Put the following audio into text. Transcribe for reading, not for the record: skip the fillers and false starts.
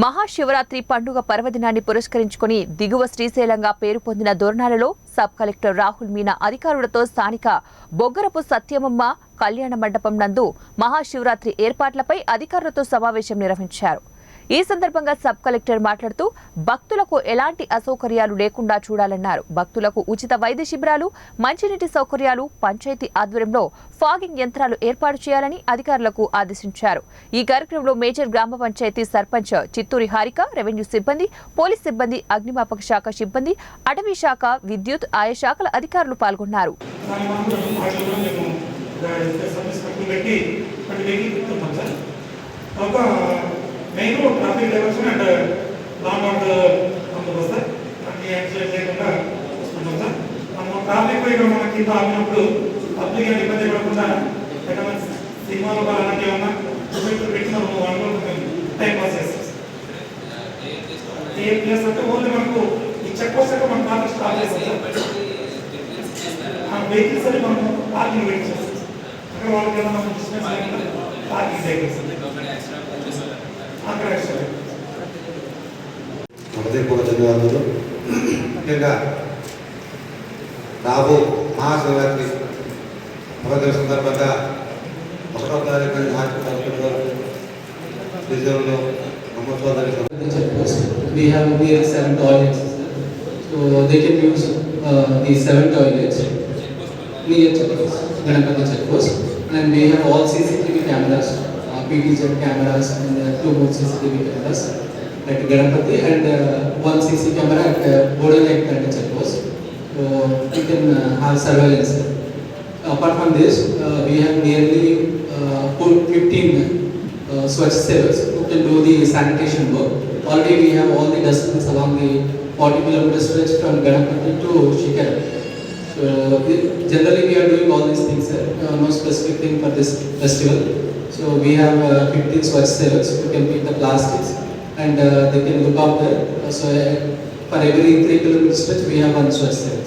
మహాశివరాత్రి పండుగ పర్వదినాన్ని పురస్కరించుకుని దిగువ శ్రీశైలంగా పేరు పొందిన దోర్నాలలో సబ్ కలెక్టర్ రాహుల్ మీనా అధికారులతో స్థానిక బొగ్గరపు సత్యమమ్మ కళ్యాణ మండపం నందు మహాశివరాత్రి ఏర్పాట్లపై అధికారులతో సమావేశం నిర్వహించారు. ఈ సందర్భంగా సబ్ కలెక్టర్ మాట్లాడుతూ భక్తులకు ఎలాంటి అసౌకర్యాలు లేకుండా చూడాలన్నారు. భక్తులకు ఉచిత వైద్య శిబిరాలు, మంచినీటి సౌకర్యాలు, పంచాయతీ ఆధ్వర్యంలో ఫాగింగ్ యంత్రాలు ఏర్పాటు చేయాలని అధికారులకు ఆదేశించారు. ఈ కార్యక్రమంలో మేజర్ గ్రామ పంచాయతీ సర్పంచ్ చిత్తూరి హారిక, రెవెన్యూ సిబ్బంది, పోలీస్ సిబ్బంది, అగ్నిమాపక శాఖ సిబ్బంది, అటవీ శాఖ, విద్యుత్, ఆయా శాఖల అధికారులు పాల్గొన్నారు. Main traffic diversion and long బందోబస్తు అన్ని యాక్సిడెంట్ లేకుండా వస్తున్నాం సార్. మనం ట్రాఫిక్ ఇక్కడ మన కింద ఆపినప్పుడు పబ్లిక్ ఇబ్బంది పడకుండా ఎక్కడ సినిమాలు అలాంటివి ఏమన్నా పెట్టిన టైం పాస్ చేస్తాం. ఏ ప్లేస్ అంటే ఓన్లీ మనకు ఈ చెక్ పోస్ట్ అంటే మనం ట్రాఫిక్ స్టాప్ చేస్తాం సార్. వెహికల్స్ అని మనం పార్కింగ్ వెయిట్ చేస్తాం. అక్కడ వాళ్ళకి ఏదైనా డిస్టెన్స్ లేకుండా పార్కింగ్ వెహికల్స్ హృదయపూర్వక ధన్యవాదాలు. ముఖ్యంగా రాబో మహాశివరాత్రి పర్వదిన సందర్భంగా 1వ తారీఖు మార్చి 11 వరకు శ్రీశైలంలో we have here 7 toilets, so they can use these 7 toilets near checkpost, Ganapati checkpost, and we have all CCTV cameras, PTZ cameras and 2 more CCTV cameras at Ganapati and 1 CC camera at Bodalek checkpost, so we can have surveillance. Apart from this, we have nearly 15 Swachh Sevaks who can do the sanitation work. Already we have all the dustbins along the 40-kilometer stretch from Ganapati to Shikara. So generally we are doing all these things, no specific thing for this festival. So we have 15 Swachh Sevaks who can pick the plastics and they can look after. So for every 3 kilometer stretch we have 1 Swachh Sevak.